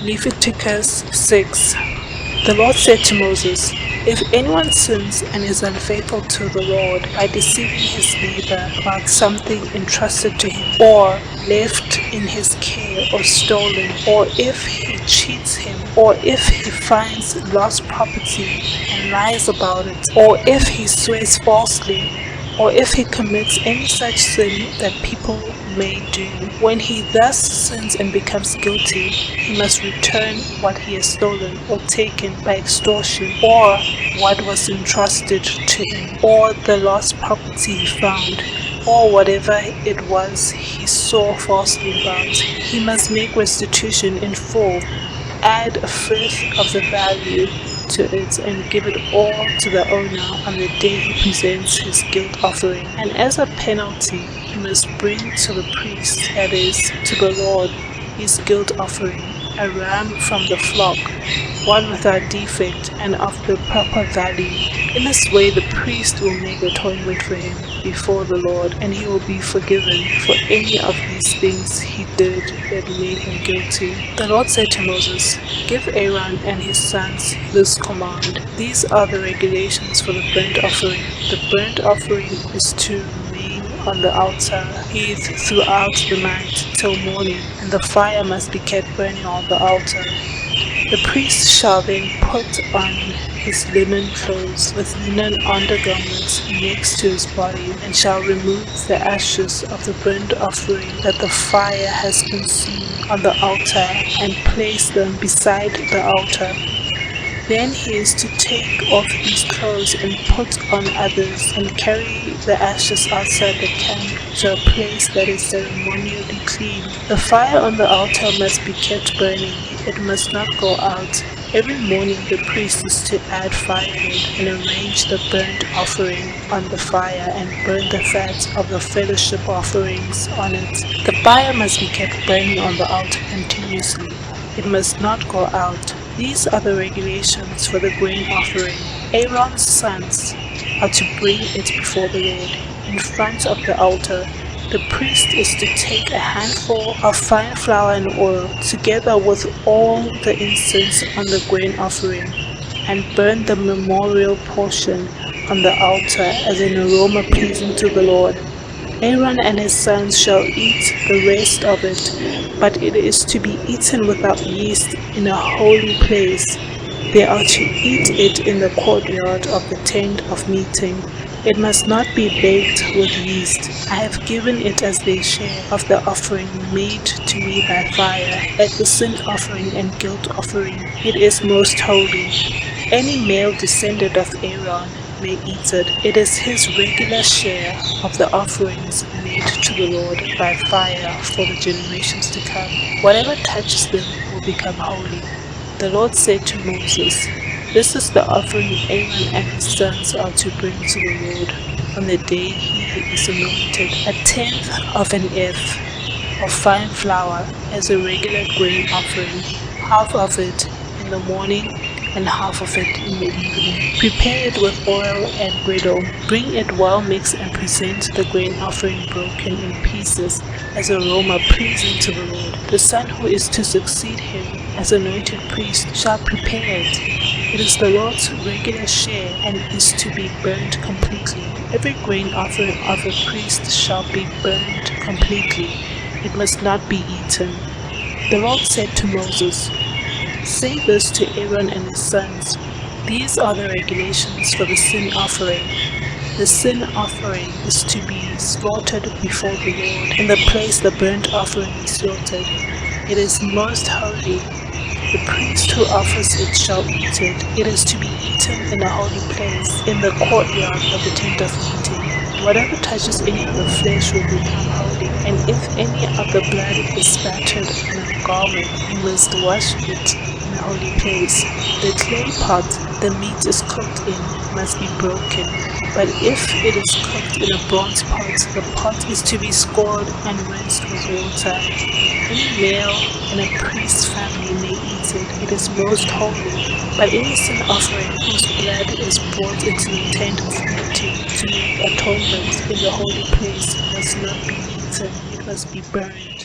Leviticus 6. The Lord said to Moses, "If anyone sins and is unfaithful to the Lord by deceiving his neighbor about something entrusted to him, or left in his care, or stolen, or if he cheats him, or if he finds lost property and lies about it, or if he swears falsely, or if he commits any such sin that people may do, when he thus sins and becomes guilty, he must return what he has stolen or taken by extortion, or what was entrusted to him, or the lost property he found, or whatever it was he swore falsely about. He must make restitution in full, add a fifth of the value to it, and give it all to the owner on the day he presents his guilt offering. And as a penalty, he must bring to the priest, that is, to the Lord, his guilt offering, a ram from the flock, one without defect and of the proper value. In this way the priest will make atonement for him before the Lord, and he will be forgiven for any of these things he did that made him guilty. The Lord said to Moses, "Give Aaron and his sons this command. These are the regulations for the burnt offering. The burnt offering is to remain on the altar heat throughout the night till morning, and the fire must be kept burning on the altar. The priest shall then put on his linen clothes with linen undergarments next to his body, and shall remove the ashes of the burnt offering that the fire has consumed on the altar, and place them beside the altar. Then he is to take off these clothes and put on others, and carry the ashes outside the camp to a place that is ceremonially clean. The fire on the altar must be kept burning. It must not go out. Every morning the priest is to add firewood and arrange the burnt offering on the fire, and burn the fat of the fellowship offerings on it. The fire must be kept burning on the altar continuously. It must not go out. These are the regulations for the grain offering. Aaron's sons are to bring it before the Lord in front of the altar. The priest is to take a handful of fine flour and oil, together with all the incense on the grain offering, and burn the memorial portion on the altar as an aroma pleasing to the Lord. Aaron and his sons shall eat the rest of it, but it is to be eaten without yeast in a holy place. They are to eat it in the courtyard of the tent of meeting. It must not be baked with yeast. I have given it as their share of the offering made to me by fire, at the sin offering and guilt offering. It is most holy. Any male descendant of Aaron may eat it. It is his regular share of the offerings made to the Lord by fire for the generations to come. Whatever touches them will become holy." The Lord said to Moses, "This is the offering Aaron and his sons are to bring to the Lord on the day he is anointed: 1/10 of an ephah of fine flour as a regular grain offering, half of it in the morning and half of it in the evening. Prepare it with oil and griddle. Bring it well mixed and present the grain offering broken in pieces as aroma pleasing to the Lord. The son who is to succeed him as anointed priest shall prepare it. It is the Lord's regular share and is to be burnt completely. Every grain offering of a priest shall be burnt completely. It must not be eaten." The Lord said to Moses, "Say this to Aaron and his sons. These are the regulations for the sin offering. The sin offering is to be slaughtered before the Lord in the place the burnt offering is slaughtered. It is most holy. The priest who offers it shall eat it. It is to be eaten in a holy place, in the courtyard of the tent of meeting. Whatever touches any of the flesh will become holy, and if any of the blood is spattered on a garment, you must wash it in a holy place. The clay pot the meat is cooked in must be broken, but if it is cooked in a bronze pot, the pot is to be scoured and rinsed with water. Any male in a priest's family may eat it. It is most holy. But any sin offering whose blood is brought into the tent of meeting to make atonement in the holy place must not be eaten. It must be burned."